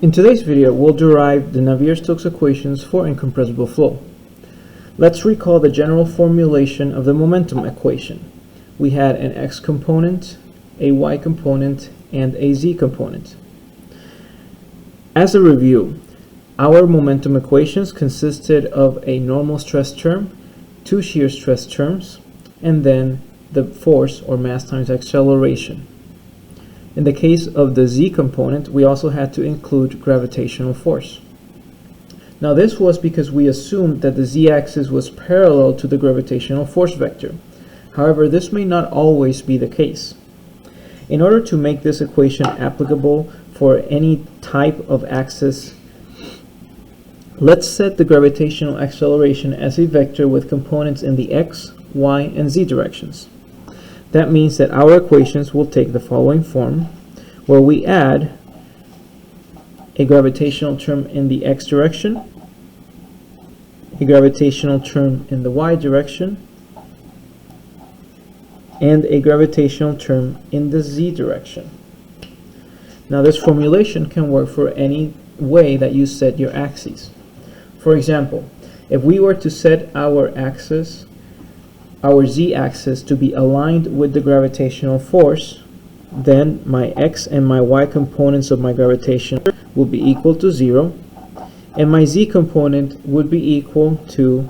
In today's video, we'll derive the Navier-Stokes equations for incompressible flow. Let's recall the general formulation of the momentum equation. We had an x component, a y component, and a z component. As a review, our momentum equations consisted of a normal stress term, two shear stress terms, and then the force or mass times acceleration. In the case of the z component, we also had to include gravitational force. Now this was because we assumed that the z-axis was parallel to the gravitational force vector. However, this may not always be the case. In order to make this equation applicable for any type of axis, let's set the gravitational acceleration as a vector with components in the x, y, and z directions. That means that our equations will take the following form, where we add a gravitational term in the x direction, a gravitational term in the y direction, and a gravitational term in the z direction. Now this formulation can work for any way that you set your axes. For example, if we were to set our z-axis to be aligned with the gravitational force, then my x and my y components of my gravitation will be equal to 0, and my z component would be equal to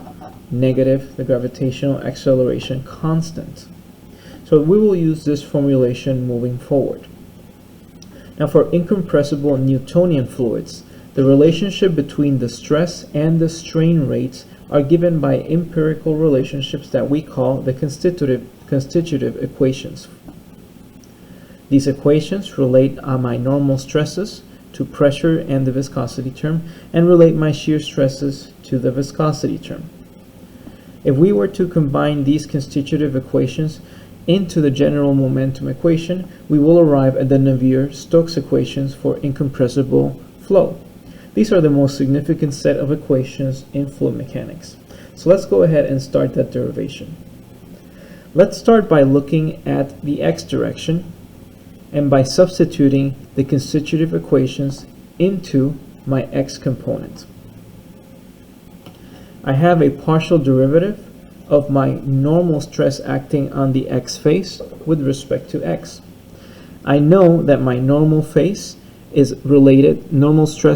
negative the gravitational acceleration constant. So we will use this formulation moving forward. Now for incompressible Newtonian fluids, the relationship between the stress and the strain rates are given by empirical relationships that we call the constitutive equations. These equations relate my normal stresses to pressure and the viscosity term, and relate my shear stresses to the viscosity term. If we were to combine these constitutive equations into the general momentum equation, we will arrive at the Navier-Stokes equations for incompressible flow. These are the most significant set of equations in fluid mechanics. So let's go ahead and start that derivation. Let's start by looking at the x direction and by substituting the constitutive equations into my x component. I have a partial derivative of my normal stress acting on the x face with respect to x. I know that my normal stress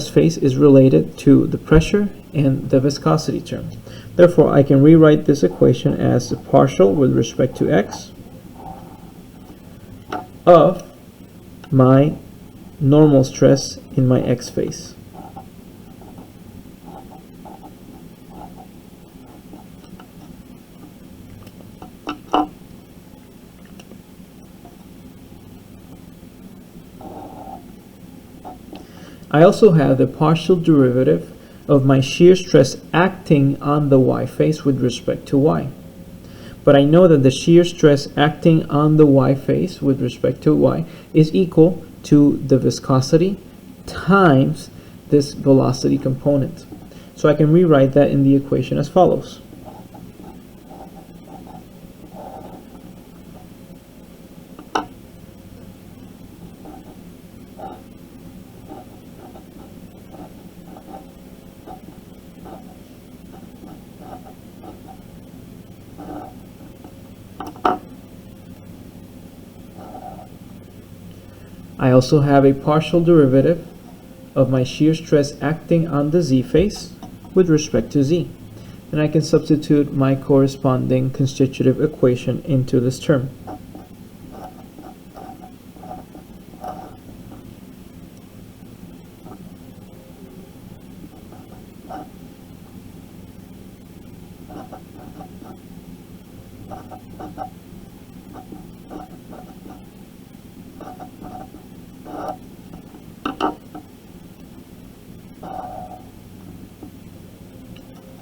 face is related to the pressure and the viscosity term. Therefore, I can rewrite this equation as the partial with respect to x of my normal stress in my x face. I also have the partial derivative of my shear stress acting on the y face with respect to y. But I know that the shear stress acting on the y face with respect to y is equal to the viscosity times this velocity component. So I can rewrite that in the equation as follows. I also have a partial derivative of my shear stress acting on the z face with respect to z. And I can substitute my corresponding constitutive equation into this term.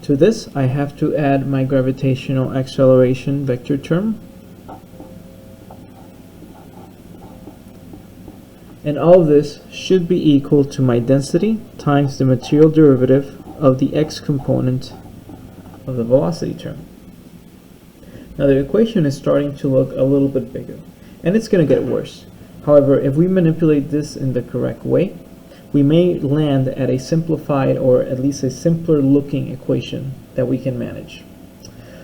To this, I have to add my gravitational acceleration vector term. And all of this should be equal to my density times the material derivative of the x component of the velocity term. Now the equation is starting to look a little bit bigger, and it's going to get worse. However, if we manipulate this in the correct way, we may land at a simplified, or at least a simpler looking equation that we can manage.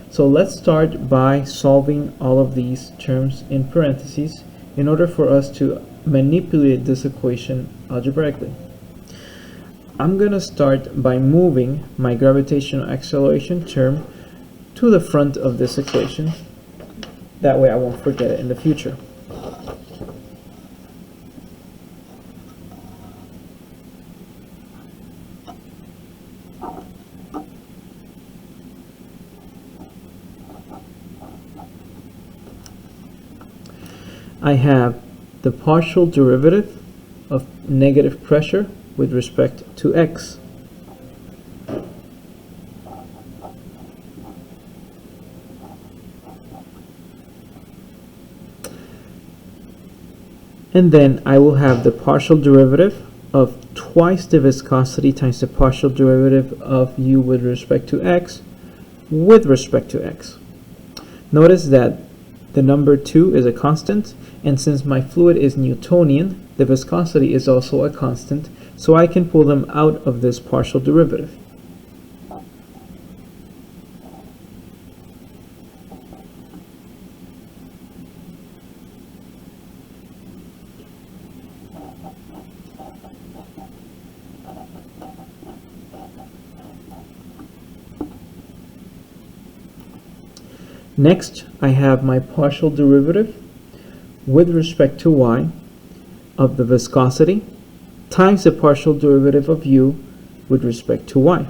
So let's start by solving all of these terms in parentheses in order for us to manipulate this equation algebraically. I'm going to start by moving my gravitational acceleration term to the front of this equation. That way I won't forget it in the future. I have the partial derivative of negative pressure with respect to x. And then I will have the partial derivative of twice the viscosity times the partial derivative of u with respect to x with respect to x. Notice that the number 2 is a constant, and since my fluid is Newtonian, the viscosity is also a constant, so I can pull them out of this partial derivative. Next, I have my partial derivative with respect to y of the viscosity times the partial derivative of u with respect to y.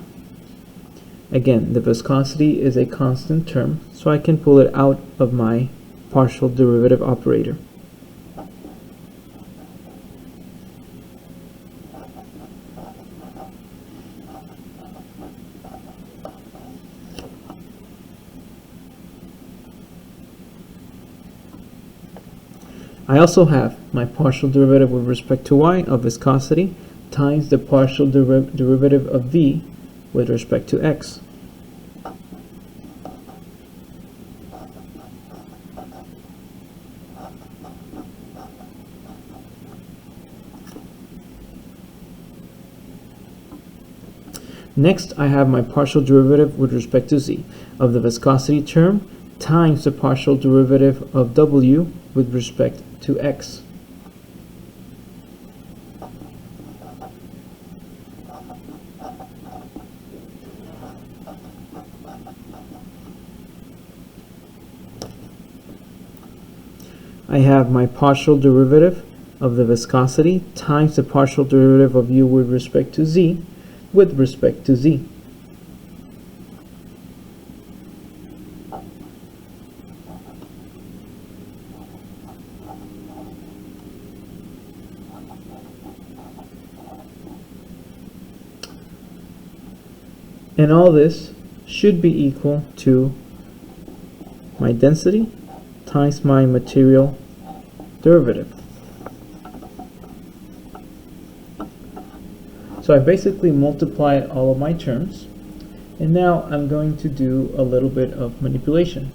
Again, the viscosity is a constant term, so I can pull it out of my partial derivative operator. I also have my partial derivative with respect to y of viscosity times the partial derivative of v with respect to x. Next, I have my partial derivative with respect to z of the viscosity term times the partial derivative of w with respect to x. I have my partial derivative of the viscosity times the partial derivative of u with respect to z with respect to z. And all this should be equal to my density times my material derivative. So I basically multiplied all of my terms, and now I'm going to do a little bit of manipulation.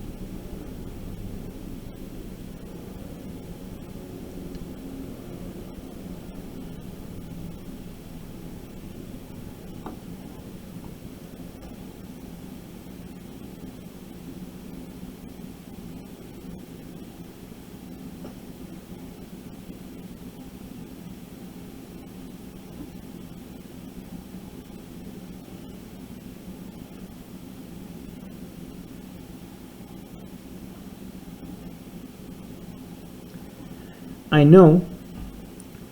I know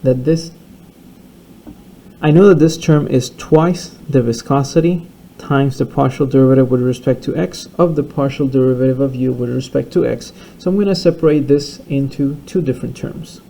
that this term is twice the viscosity times the partial derivative with respect to x of the partial derivative of u with respect to x. So I'm going to separate this into two different terms.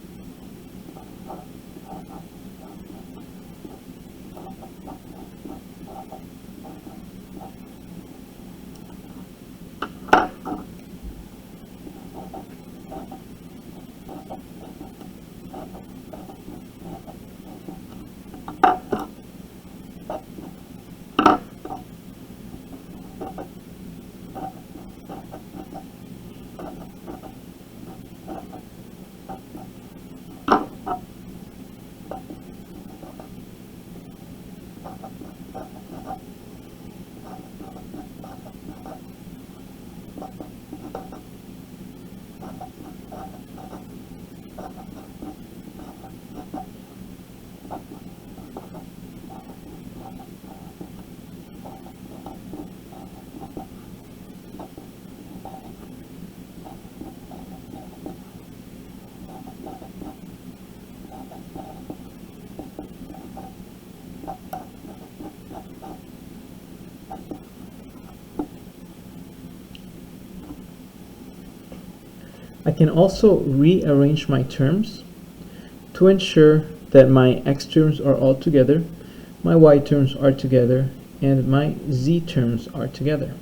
I can also rearrange my terms to ensure that my x terms are all together, my y terms are together, and my z terms are together.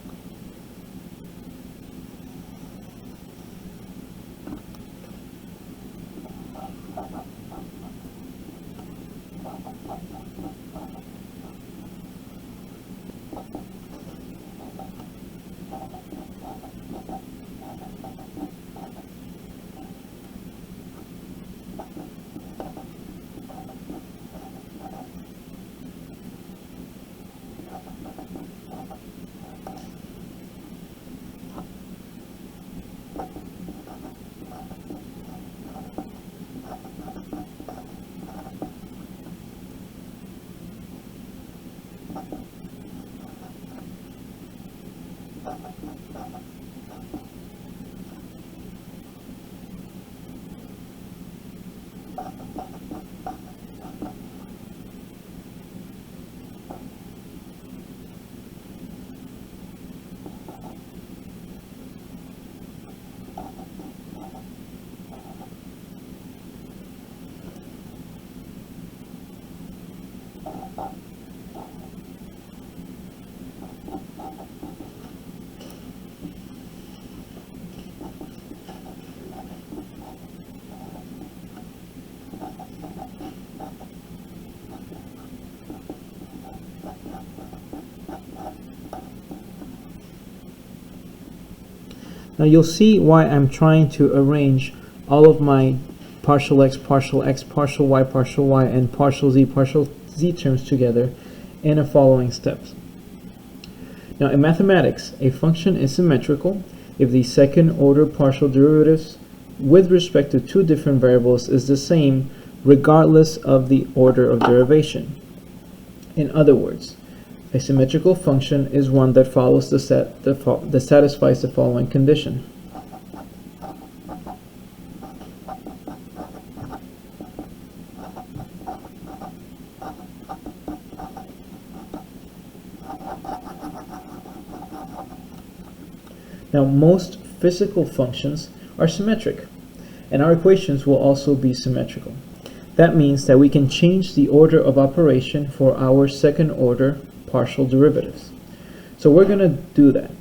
Now you'll see why I'm trying to arrange all of my partial x, partial y, and partial z terms together in the following steps. Now in mathematics, a function is symmetrical if the second order partial derivatives with respect to two different variables is the same regardless of the order of derivation. In other words, a symmetrical function is one that follows that satisfies the following condition. Now, most physical functions are symmetric, and our equations will also be symmetrical. That means that we can change the order of operation for our second order partial derivatives. So we're going to do that.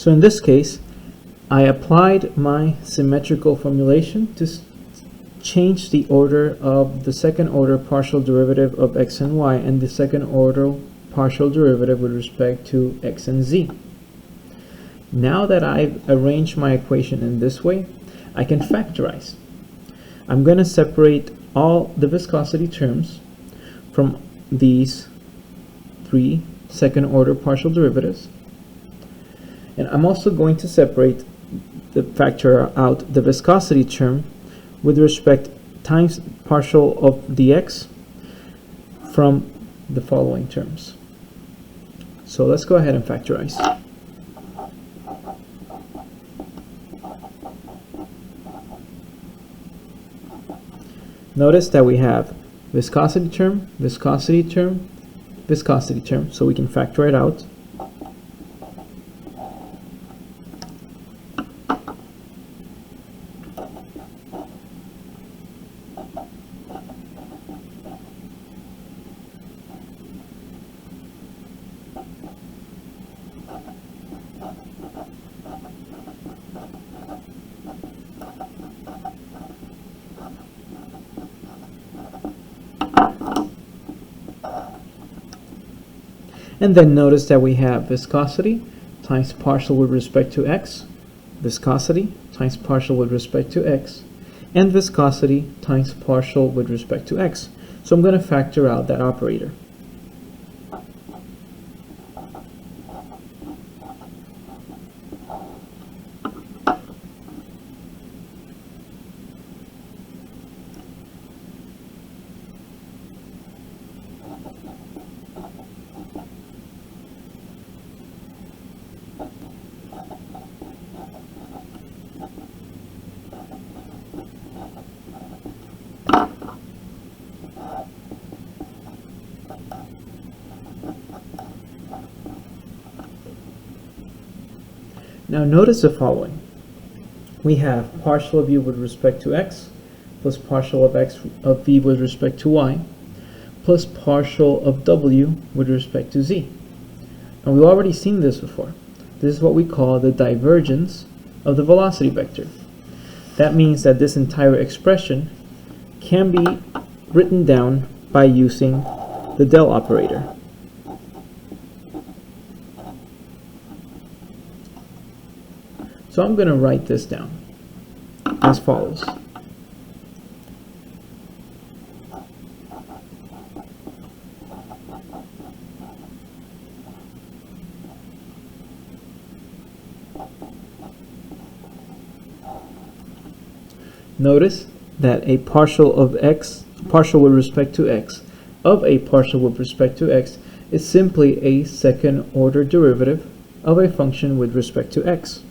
So in this case, I applied my symmetrical formulation to change the order of the second order partial derivative of x and y and the second order partial derivative with respect to x and z. Now that I've arranged my equation in this way, I can factorize. I'm going to separate all the viscosity terms from these three second order partial derivatives. And I'm also going to separate factor out the viscosity term with respect times partial of dx from the following terms. So let's go ahead and factorize. Notice that we have viscosity term, viscosity term, viscosity term, so we can factor it out. And then notice that we have viscosity times partial with respect to x, viscosity times partial with respect to x, and viscosity times partial with respect to x. So I'm going to factor out that operator. Now notice the following. We have partial of u with respect to x plus partial of x of v with respect to y plus partial of w with respect to z. And we've already seen this before. This is what we call the divergence of the velocity vector. That means that this entire expression can be written down by using the del operator. So I'm going to write this down as follows. Notice that a partial of x, partial with respect to x, of a partial with respect to x is simply a second order derivative of a function with respect to x.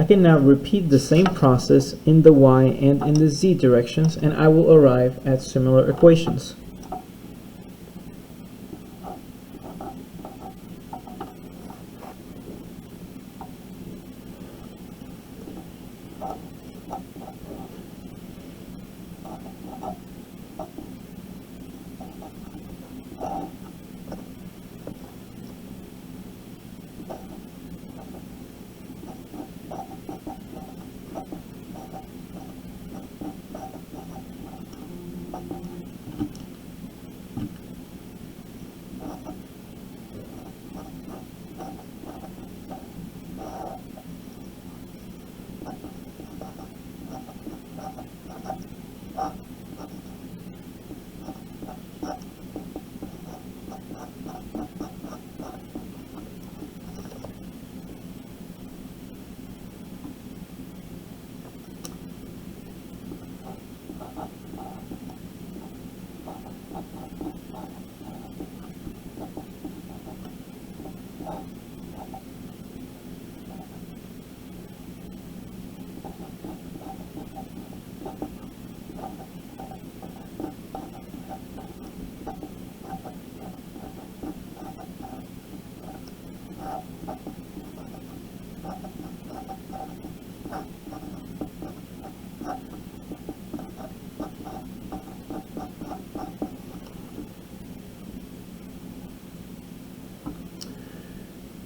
I can now repeat the same process in the y and in the z directions, and I will arrive at similar equations.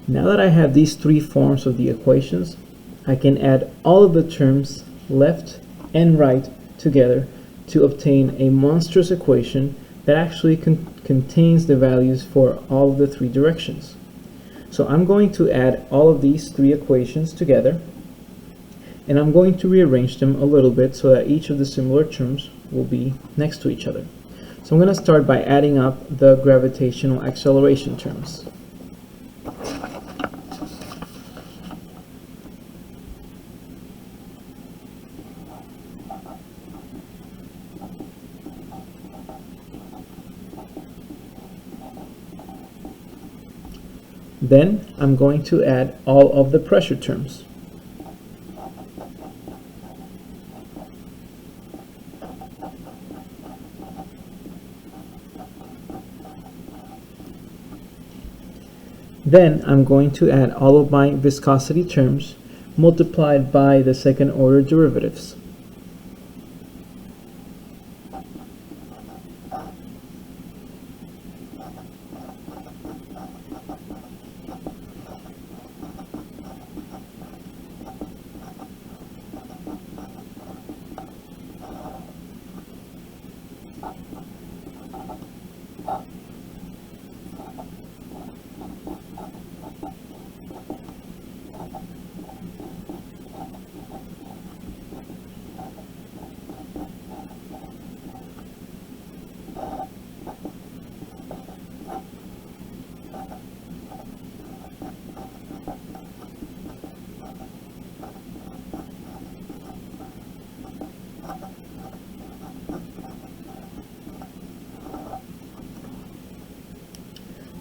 Now that I have these three forms of the equations, I can add all of the terms left and right together to obtain a monstrous equation that actually contains the values for all of the three directions. So I'm going to add all of these three equations together, and I'm going to rearrange them a little bit so that each of the similar terms will be next to each other. So I'm going to start by adding up the gravitational acceleration terms. Then I'm going to add all of the pressure terms. Then I'm going to add all of my viscosity terms multiplied by the second order derivatives.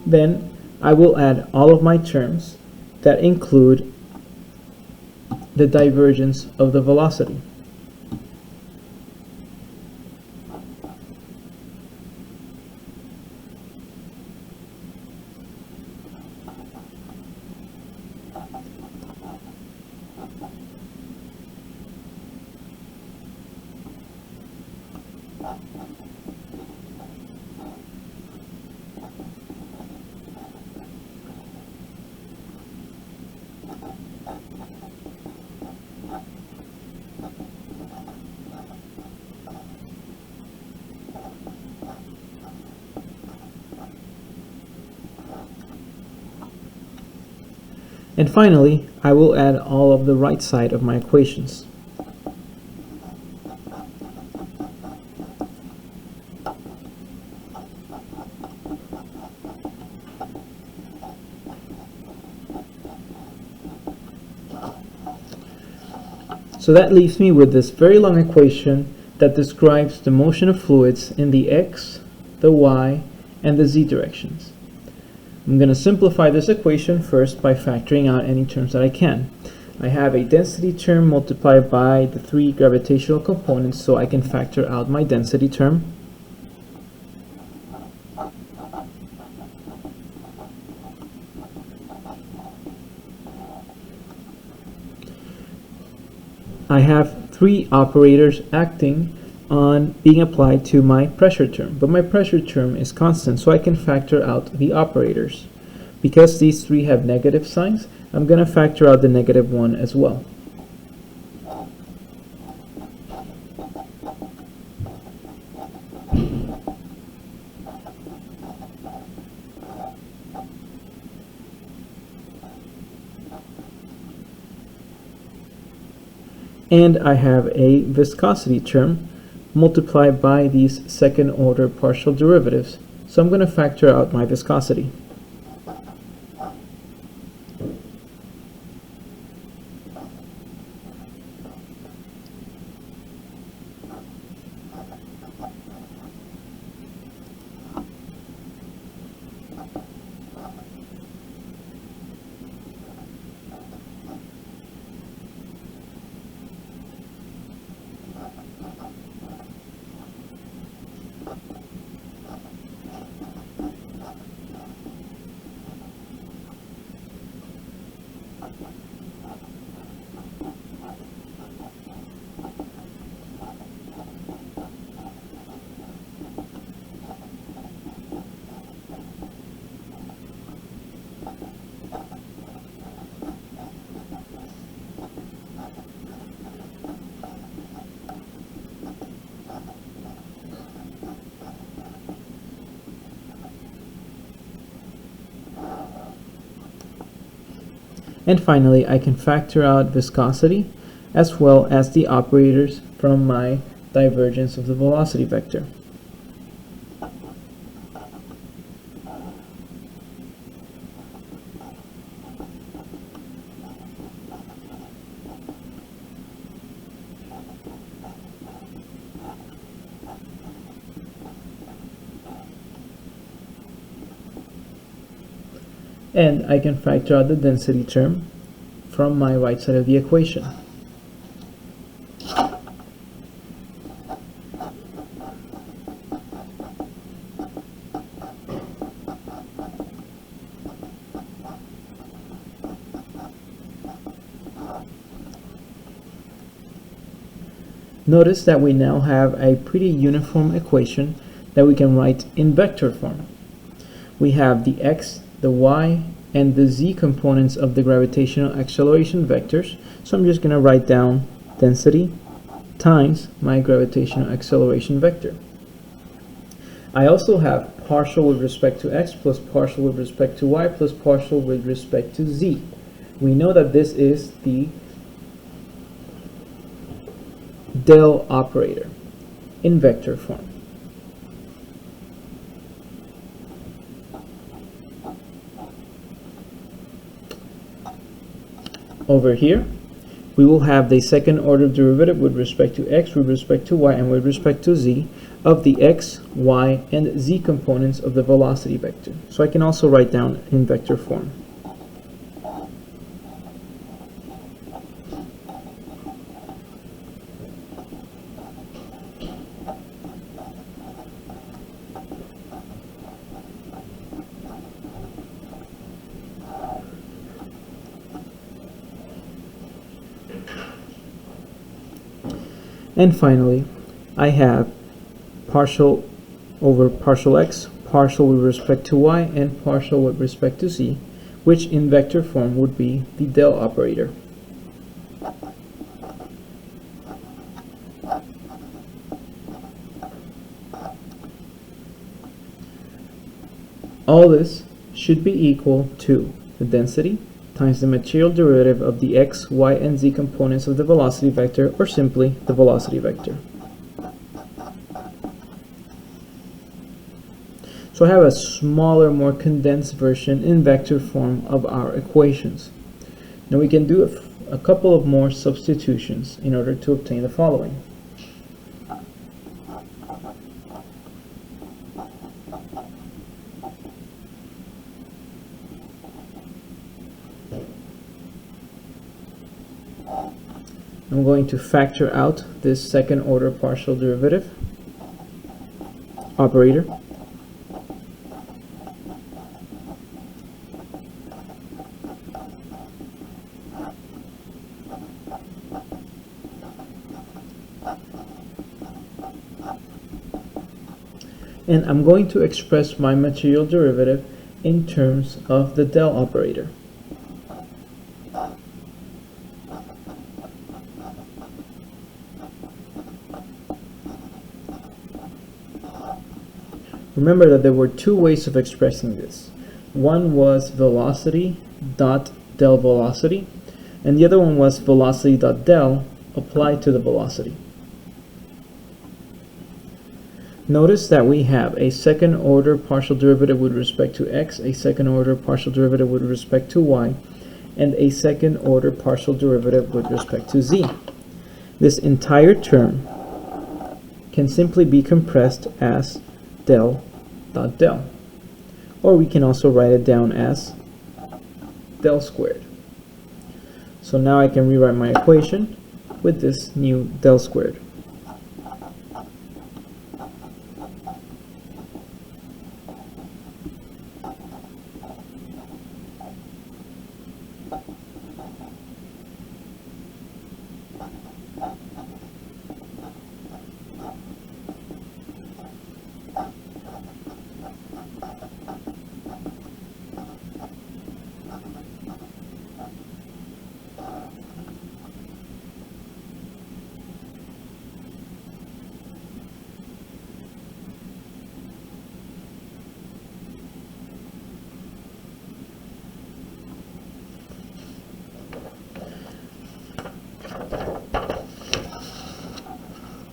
Then I will add all of my terms that include the divergence of the velocity. And finally, I will add all of the right side of my equations. So that leaves me with this very long equation that describes the motion of fluids in the x, the y, and the z directions. I'm going to simplify this equation first by factoring out any terms that I can. I have a density term multiplied by the three gravitational components, so I can factor out my density term. I have three operators acting on being applied to my pressure term, but my pressure term is constant, so I can factor out the operators. Because these three have negative signs, I'm going to factor out the negative one as well. And I have a viscosity term multiplied by these second order partial derivatives. So I'm going to factor out my viscosity. And finally, I can factor out viscosity as well as the operators from my divergence of the velocity vector. And I can factor out the density term from my right side of the equation. Notice that we now have a pretty uniform equation that we can write in vector form. We have the x, the y, and the z components of the gravitational acceleration vectors. So I'm just going to write down density times my gravitational acceleration vector. I also have partial with respect to x plus partial with respect to y plus partial with respect to z. We know that this is the del operator in vector form. Over here, we will have the second order derivative with respect to x, with respect to y, and with respect to z of the x, y, and z components of the velocity vector. So I can also write down in vector form. And finally, I have partial over partial x, partial with respect to y, and partial with respect to z, which in vector form would be the del operator. All this should be equal to the density times the material derivative of the x, y, and z components of the velocity vector, or simply the velocity vector. So I have a smaller, more condensed version in vector form of our equations. Now we can do a couple of more substitutions in order to obtain the following. I'm going to factor out this second order partial derivative operator. And I'm going to express my material derivative in terms of the del operator. Remember that there were two ways of expressing this. One was velocity dot del velocity, and the other one was velocity dot del applied to the velocity. Notice that we have a second order partial derivative with respect to x, a second order partial derivative with respect to y, and a second order partial derivative with respect to z. This entire term can simply be compressed as del dot del, or we can also write it down as del squared. So now I can rewrite my equation with this new del squared.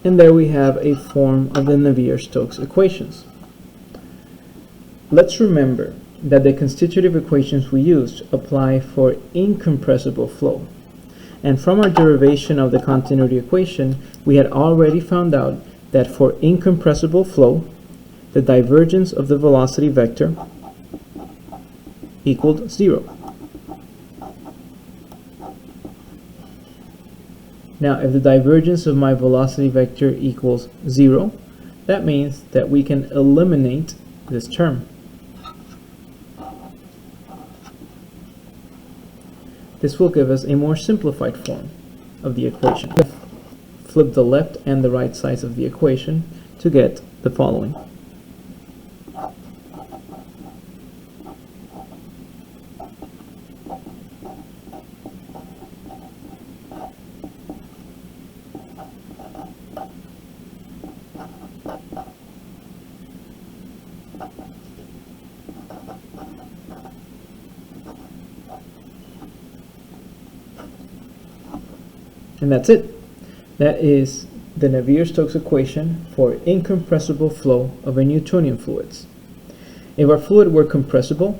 And there we have a form of the Navier-Stokes equations. Let's remember that the constitutive equations we used apply for incompressible flow. And from our derivation of the continuity equation, we had already found out that for incompressible flow, the divergence of the velocity vector equaled 0. Now, if the divergence of my velocity vector equals 0, that means that we can eliminate this term. This will give us a more simplified form of the equation. Flip the left and the right sides of the equation to get the following. And that's it. That is the Navier-Stokes equation for incompressible flow of a Newtonian fluids. If our fluid were compressible,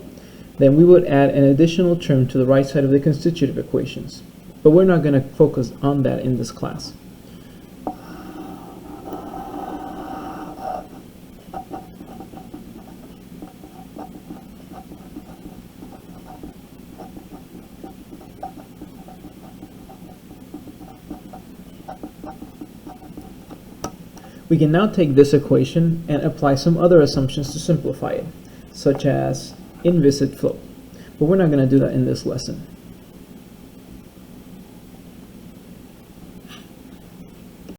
then we would add an additional term to the right side of the constitutive equations. But we're not going to focus on that in this class. We can now take this equation and apply some other assumptions to simplify it, such as inviscid flow. But we're not going to do that in this lesson.